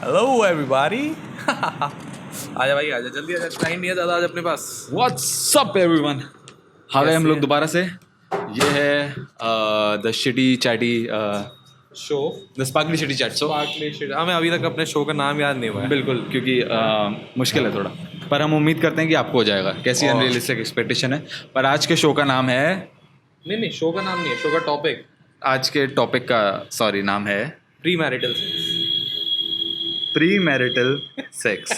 Hello everybody. आजा भाई आजा, जल्दी आजा, टाइम नहीं है ज़्यादा आज अपने पास। व्हाट्स अप एवरीवन, आ गए हम लोग दोबारा से। ये है the shitty chatty show the sparkly shitty chat show. हमें अभी तक अपने शो का नाम याद नहीं हुआ है। बिल्कुल, क्योंकि मुश्किल है थोड़ा, पर हम उम्मीद करते हैं कि आपको हो जाएगा। कैसी अनरियलिस्टिक एक्सपेक्टेशन है, पर आज के शो का नाम है, नहीं शो का नाम नहीं है, शो का टॉपिक, आज के टॉपिक का नाम है pre marital pre marital sex.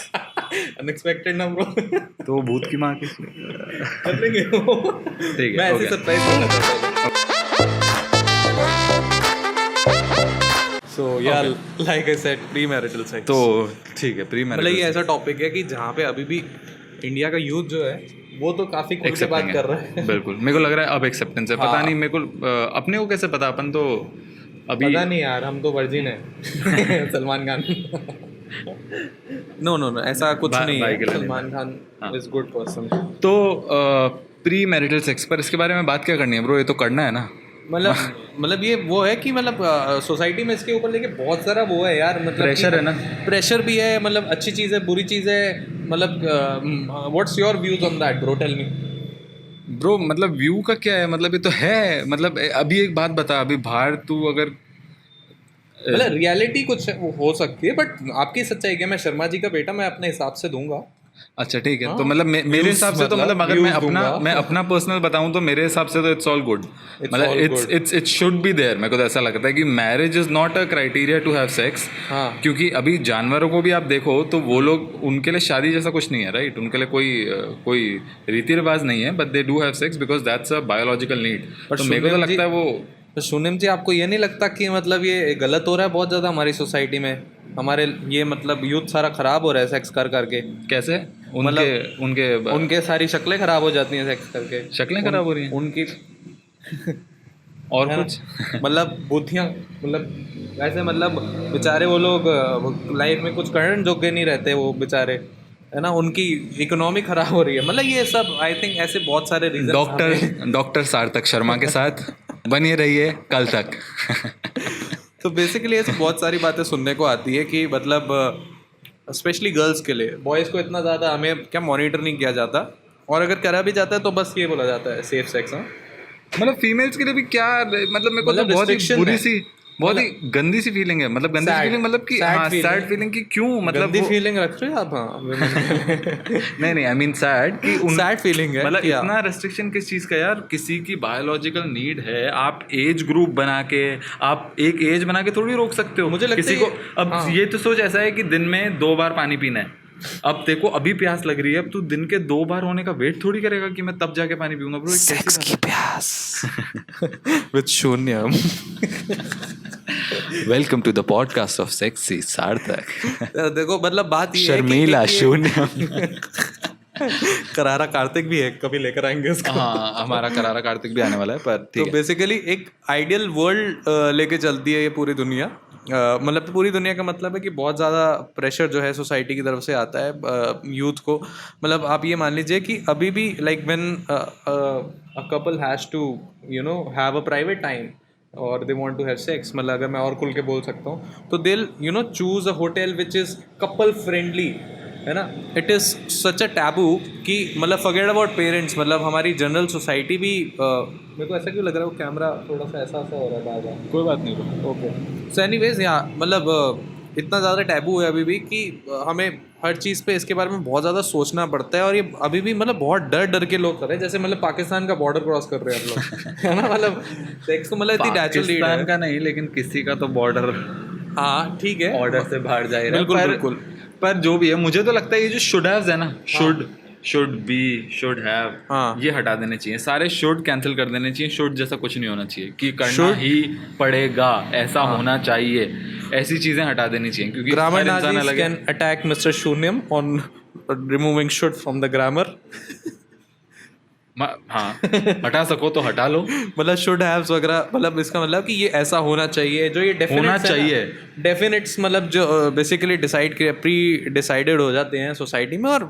Unexpected ना ब्रो। तो वो भूत की माँ की कर लेंगे वो। ठीक है, मैं ऐसे okay. सरप्राइज करना चाहता हूँ। सो यार like I said, pre marital sex. तो ठीक है, प्री मतलब मैरिटल ये ऐसा टॉपिक है कि जहाँ पे अभी भी इंडिया का यूथ जो है वो तो काफी खुल के बात कर रहा है। बिल्कुल, मेरे को लग रहा है अब एक्सेप्टेंस है। पता नहीं मेरे को अपने को कैसे पता, अपन तो अभी पता नहीं यार, हम तो वर्जिन है। सलमान खान। नो ऐसा कुछ नहीं है। Salman Khan is good person. तो प्री मैरिटल सेक्स पर इसके बारे में बात क्या करनी है ब्रो? ये तो करना है ना। मतलब ये वो है कि मतलब सोसाइटी में इसके ऊपर लेके बहुत सारा वो है यार, मतलब प्रेशर है ना। प्रेशर भी है, मतलब अच्छी चीज़ है बुरी चीज़ है। मतलब what's your views on that bro, tell me. Bro मतलब व्यू का क्या है, मतलब ये तो है। मतलब अभी एक बात बता, अभी बाहर तू अगर मतलब रियलिटी कुछ हो सकती है, बट आपकी सच्चाई क्या, मैं शर्मा जी का बेटा, मैं अपने हिसाब से दूंगा। अच्छा ठीक है। तो मतलब मेरे हिसाब से तो मतलब अगर मैं अपना पर्सनल बताऊं तो मेरे हिसाब से तो इट्स ऑल गुड। मतलब इट शुड बी देयर। मेरे को तो ऐसा लगता है कि marriage is not a criteria to have sex. क्योंकि अभी जानवरों को भी आप देखो तो वो लोग, उनके लिए शादी जैसा कुछ नहीं है, राइट? उनके लिए कोई रीति रिवाज नहीं है, but they do have sex because that's a biological need. तो मेरे को तो लगता है वो। तो शून्यम जी, आपको ये नहीं लगता कि मतलब ये गलत हो रहा है बहुत ज़्यादा हमारी सोसाइटी में? हमारे ये मतलब यूथ सारा खराब हो रहा है सेक्स कर करके। कैसे? उनके सारी शक्लें खराब हो जाती हैं सेक्स करके। शक्लें खराब हो रही हैं उनकी। और कुछ मतलब बुद्धियाँ, मतलब ऐसे, मतलब बेचारे वो लोग लाइफ में कुछ करने जोगे नहीं रहते वो बेचारे, है ना? उनकी इकोनॉमी खराब हो रही है। मतलब ये सब आई थिंक ऐसे बहुत सारे रीजन। डॉक्टर सार्थक शर्मा के साथ बने रहिए कल तक। तो बेसिकली ऐसी बहुत सारी बातें सुनने को आती है कि मतलब स्पेशली गर्ल्स के लिए, बॉयज़ को इतना ज़्यादा हमें क्या मॉनिटर नहीं किया जाता, और अगर करा भी जाता है तो बस ये बोला जाता है सेफ सेक्स। मतलब फीमेल्स के लिए भी क्या, मतलब मेरे को तो बहुत ही बुरी सी, बहुत ही गंदी सी फीलिंग है। मतलब गंदी सी फीलिंग, मतलब कि सैड फीलिंग की क्यों, मतलब गंदी फीलिंग रख रहे हो आप? नहीं आई मीन सैड कि सैड फीलिंग है। मतलब इतना रेस्ट्रिक्शन किस चीज़ का यार? किसी की बायोलॉजिकल नीड है, आप एज ग्रुप बना के, आप एक एज बना के थोड़ी रोक सकते हो मुझे किसी को। अब ये तो सोच ऐसा है कि दिन में 2 बार पानी पीना है। अब देखो अभी प्यास लग रही है, अब तू दिन के 2 बार होने का वेट थोड़ी करेगा कि मैं तब जाके पानी पीऊंगा ब्रो। सेक्स की प्यास with Shunyam. Welcome to the podcast of sexy Sarthak. देखो मतलब बात ये शर्मीला शून्यम। करारा कार्तिक भी है, कभी लेकर आएंगे उसको। हाँ, हमारा करारा कार्तिक भी आने वाला है। पर तो बेसिकली एक आइडियल वर्ल्ड लेके चलती है ये पूरी दुनिया। मतलब पूरी दुनिया का मतलब है कि बहुत ज़्यादा प्रेशर जो है सोसाइटी की तरफ से आता है यूथ को। मतलब आप ये मान लीजिए कि अभी भी like when a couple has to have a private time और they want to have sex, मतलब अगर मैं और खुल के बोल सकता हूँ तो दिल choose a hotel which is couple friendly, है ना? It is such a taboo कि मतलब फॉरगेट अबाउट पेरेंट्स, मतलब हमारी जनरल सोसाइटी भी मेरे को ऐसा क्यों लग रहा है वो कैमरा थोड़ा सा ऐसा हो रहा है बार-बार। कोई बात नहीं। ओके, सो एनीवेज यहाँ मतलब इतना ज़्यादा टैबू है अभी भी कि हमें हर चीज़ पे इसके बारे में बहुत ज़्यादा सोचना पड़ता है, और ये अभी भी मतलब बहुत डर के लोग कर रहे हैं, जैसे मतलब पाकिस्तान का बॉर्डर क्रॉस कर रहे हैं हम लोग। है ना? मतलब सेक्स तो मतलब इतनी नेचुरल नीड है। पाकिस्तान का नहीं, लेकिन किसी का तो बॉर्डर, हाँ ठीक है, ऑर्डर से बाहर जा रहा है। बिल्कुल। पर जो भी है, मुझे तो लगता है ये जो शुड हैव है ना, शुड बी, शुड हैव, ये हटा देने चाहिए। सारे शुड कैंसिल कर देने चाहिए। शुड जैसा कुछ नहीं होना चाहिए कि करना ही पड़ेगा, ऐसा होना चाहिए। ऐसी चीजें हटा देनी चाहिए, क्योंकि grammar Nazis can attack mister Shunyam on removing should from the grammar. हाँ, हटा सको तो हटा लो। मतलब शुड हैव्स वगैरह, मतलब इसका मतलब कि ये ऐसा होना चाहिए, जो ये होना चाहिए। डेफिनेट्स मतलब जो बेसिकली प्री डिसाइडेड हो जाते हैं सोसाइटी में। और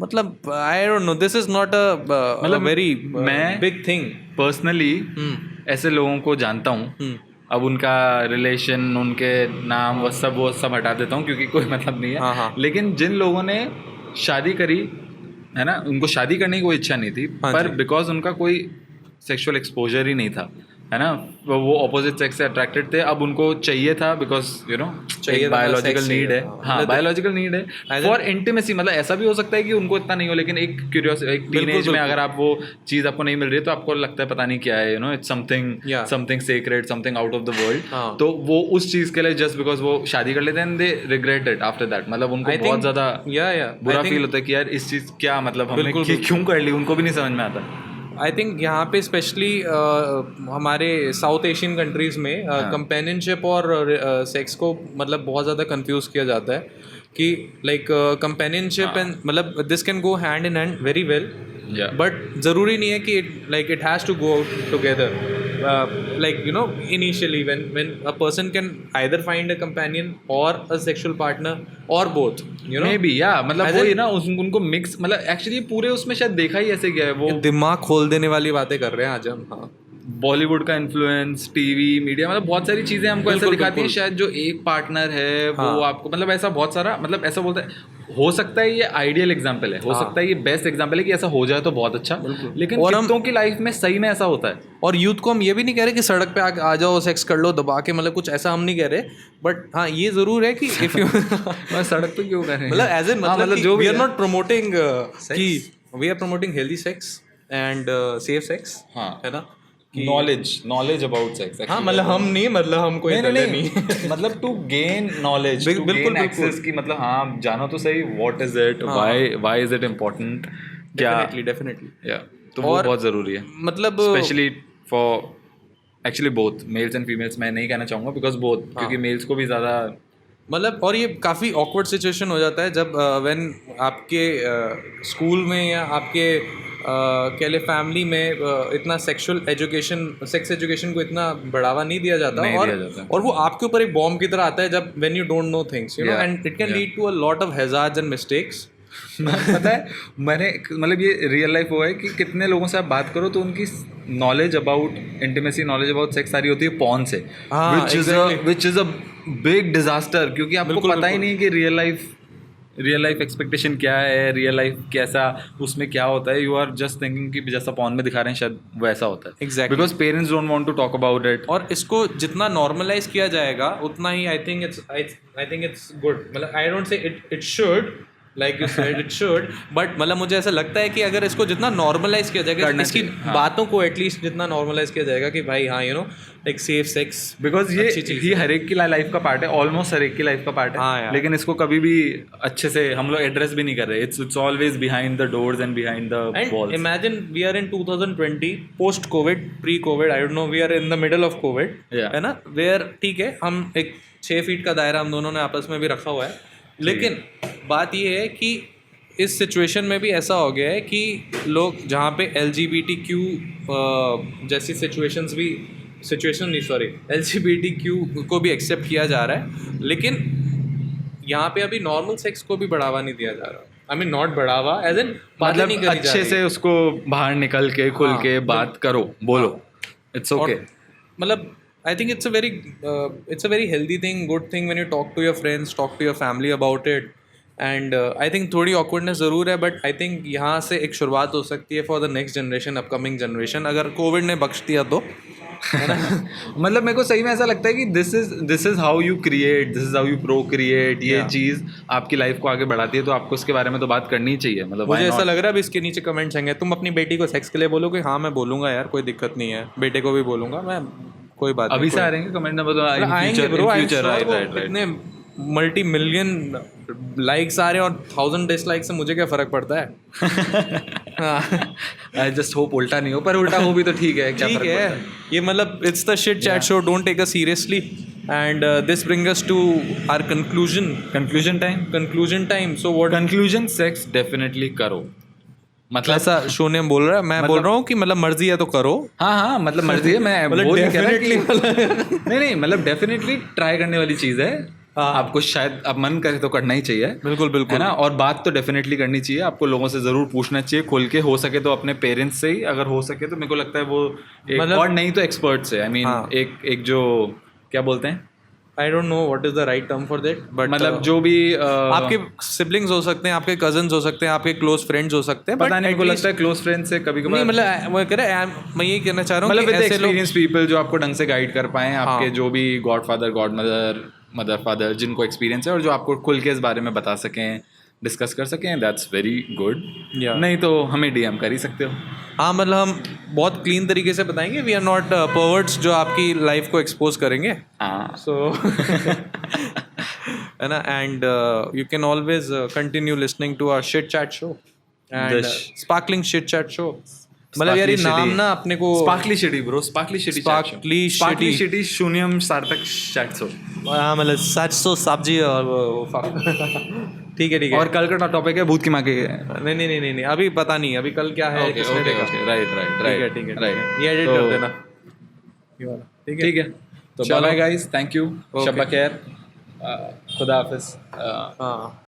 मतलब I don't no, this is not a very big thing. Personally ऐसे लोगों को जानता हूँ अब उनका रिलेशन, उनके नाम वो सब हटा देता हूँ क्योंकि कोई मतलब नहीं है। हाँ। लेकिन जिन लोगों ने शादी करी है ना, उनको शादी करने की कोई इच्छा नहीं थी, पर बिकॉज उनका कोई सेक्सुअल एक्सपोजर ही नहीं था, है ना, वो ऑपोजिट सेक्स से अट्रैक्टेड थे, अब उनको चाहिए था बिकॉज यू नो चाहिए, बायोलॉजिकल नीड है। हाँ, बायोलॉजिकल नीड है फॉर इंटीमेसी। मतलब ऐसा भी हो सकता है कि उनको इतना नहीं हो, लेकिन एक क्यूरियोसिटी, एक टीनेज में अगर आप वो चीज़ आपको नहीं मिल रही है तो आपको लगता है पता नहीं क्या है, you know, it's something sacred, something out of the world. तो वो उस चीज़ के लिए जस्ट बिकॉज वो शादी कर लेते हैं, दे रिग्रेट इट आफ्टर दैट। मतलब उनको बहुत ज़्यादा बुरा फील होता है कि यार इस चीज़ क्या मतलब हमने क्यों कर ली, उनको भी नहीं समझ में आता। आई थिंक यहाँ पे स्पेशली हमारे साउथ एशियन कंट्रीज़ में कंपेनियनशिप और सेक्स को मतलब बहुत ज़्यादा कंफ्यूज किया जाता है कि लाइक कंपेनियनशिप एंड मतलब this can go hand in hand very well, but ज़रूरी नहीं है कि it has to go together. like you know initially when a person can either find a companion or a sexual partner or both, you know, maybe मतलब वो ही ना उनको mix, मतलब actually पूरे उसमें शायद देखा ही ऐसे गया है, वो दिमाग खोल देने वाली बातें कर रहे हैं आज हम। हाँ, बॉलीवुड का इन्फ्लुएंस, टीवी मीडिया, मतलब बहुत सारी चीजें हमको ऐसा दिखाती है शायद जो एक पार्टनर है वो आपको, मतलब ऐसा बहुत सारा, मतलब ऐसा बोलता है, हो सकता है ये आइडियल एग्जांपल है, हो सकता है ये बेस्ट एग्जांपल है कि ऐसा हो जाए तो बहुत अच्छा, लेकिन कितनों की लाइफ में सही में ऐसा होता है। और यूथ को हम ये भी नहीं कह रहे कि सड़क पे आ जाओ सेक्स कर लो दबा के, मतलब कुछ ऐसा हम नहीं कह रहे, बट हाँ ये जरूर है कि इफ यू मैं सड़क पे क्यों कह रहे हैं, मतलब एज इन मतलब जो वी आर नॉट प्रमोटिंग कि we are promoting healthy sex and safe sex, है ना, नॉलेज अबाउट सेक्स। हाँ मतलब हम नहीं, मतलब हम कोई नहीं मतलब टू गेन नॉलेज, बिल्कुल एक्सेस की, मतलब हाँ जानो तो सही, what is it, why is it important, definitely तो वो बहुत जरूरी है, मतलब specially for actually both mails and females. मैं नहीं कहना चाहूँगा बिकॉज बोथ, क्योंकि मेल्स को भी ज़्यादा मतलब, और ये काफ़ी ऑकवर्ड सिचुएशन हो जाता है जब व्हेन आपके स्कूल में या आपके कह ले फैमिली में इतना सेक्स एजुकेशन को इतना बढ़ावा नहीं दिया जाता, और वो आपके ऊपर एक बॉम्ब की तरह आता है जब when you don't know things, you know, and it can lead to a lot of hazards and mistakes. पता है मैंने मतलब ये रियल लाइफ हुआ है कि कितने लोगों से आप बात करो तो उनकी knowledge about intimacy, knowledge about sex सारी होती है पॉर्न से, which is a big disaster, क्योंकि आपको पता ही नहीं कि रियल लाइफ एक्सपेक्टेशन क्या है, रियल लाइफ कैसा, उसमें क्या होता है। यू आर जस्ट थिंकिंग कि जैसा पॉर्न में दिखा रहे हैं शायद वैसा होता है, exactly, because parents don't want to talk about it. और इसको जितना नॉर्मलाइज किया जाएगा उतना ही आई थिंक इट्स गुड। मतलब I don't say it should, like you said it should, but मतलब मुझे ऐसा लगता है कि अगर इसको जितना नॉर्मलाइज किया जाएगा, इसकी बातों को एटलीस्ट जितना नॉर्मलाइज किया जाएगा कि भाई हाँ यू नो एक सेफ सेक्स, बिकॉज ये हर एक की लाइफ का पार्ट है, ऑलमोस्ट हर एक की लाइफ का पार्ट है। हाँ, लेकिन इसको कभी भी अच्छे से हम लोग एड्रेस भी नहीं कर रहे। It's always behind the doors and behind the walls. Imagine we are in 2020, post Covid, pre Covid, I don't know, we are in the middle of Covid, है ना, वेयर ठीक है हम एक 6 फीट का दायरा हम दोनों ने आपस में भी रखा हुआ है, लेकिन बात ये है कि इस सिचुएशन में भी ऐसा हो गया है कि लोग जहाँ पे LGBTQ जैसी LGBTQ को भी एक्सेप्ट किया जा रहा है, लेकिन यहाँ पे अभी नॉर्मल सेक्स को भी बढ़ावा नहीं दिया जा रहा। आई मीन नॉट बढ़ावा एज इन मतलब नहीं करी अच्छे से उसको बाहर निकल के खुल के बात करो, बोलो, इट्स ओके। मतलब I think it's a very healthy thing, good thing when you talk to your friends, talk to your family about it, and I think थोड़ी awkwardness ज़रूर है, but I think यहाँ से एक शुरुआत हो सकती है for the next generation, upcoming generation, अगर कोविड ने बख्श दिया तो, है ना। मतलब मेरे को सही में ऐसा लगता है कि this is how you create, this is how you procreate, ये चीज़ आपकी लाइफ को आगे बढ़ाती है, तो आपको इसके बारे में तो बात करनी ही चाहिए। मतलब मुझे ऐसा लग रहा है अभी इसके नीचे कमेंट्स आएंगे, तुम अपनी बेटी को सेक्स के लिए बोलोगे, हाँ मैं बोलूँगा यार, कोई दिक्कत नहीं है, बेटे को भी बोलूँगा मैं, कोई बात अभी से आ रहे हैं कमेंट में, तो आएंगे ब्रो, इतने मल्टी मिलियन लाइक्स आ रहे हैं और 1000 डिसलाइक से मुझे क्या फर्क पड़ता है। आई जस्ट होप उल्टा नहीं हो, पर उल्टा हो भी तो ठीक है, क्या ठीक है। ये मतलब it's the shit chat show, don't take us seriously, and this brings us to our conclusion time. So what conclusion, sex definitely करो, मतलब ऐसा शोने बोल रहा है, मैं बोल रहा हूँ कि मतलब मर्जी है तो करो। हाँ मतलब मर्जी है, मैं डेफिनेटली नहीं मतलब डेफिनेटली ट्राई करने वाली चीज़ है, आपको शायद अब मन करे तो करना ही चाहिए, बिल्कुल बिल्कुल है ना। और बात तो डेफिनेटली करनी चाहिए, आपको लोगों से ज़रूर पूछना चाहिए खुल के, हो सके तो अपने पेरेंट्स से ही, अगर हो सके तो। मेरे को लगता है वो और नहीं तो एक्सपर्ट से, आई मीन एक जो क्या बोलते हैं, आई don't know what is the right term for that, but मतलब जो भी आपके सिबलिंग्स हो सकते हैं, आपके कजन्स हो सकते हैं, आपके क्लोज फ्रेंड्स हो सकते हैं, पता नहीं, मेरे को लगता है क्लोज फ्रेंड से कभी कभी, मतलब मैं कह रहा मैं यही कहना चाह रहा हूँ मतलब कि ऐसे लोग एक्सपीरियंस पीपल जो आपको ढंग से गाइड कर पाएं, आपके जो भी God father, God mother, mother father, जिनको एक्सपीरियंस है और जो आपको खुल के इस बारे में बता सकें, डिस्कस कर सकें, दैट्स वेरी गुड। नहीं तो हमें डीएम कर ही सकते हो। हाँ, मतलब हम बहुत क्लीन तरीके से बताएंगे, वी आर नॉट पर्वर्ट्स जो आपकी लाइफ को एक्सपोज करेंगे। हाँ, सो है ना, and you can always continue listening to our shit chat show and sparkling shit chat show. मतलब यार ये नाम ना अपने को sparkly shitty bro, sparkly shitty, sparkly shitty Shunyam Sarthak chat show. हाँ, मतलब 700 सब्जी और वो ठीक है और कल का टॉपिक है भूत की माँ के। नहीं, अभी पता नहीं, अभी कल क्या है, किसने देखा। राइट, ठीक है, ये एडिट कर देना, ये वाला। ठीक है, तो बाय गाइस, थैंक यू, शब्बा खैर, खुदा हाफिज। हाँ।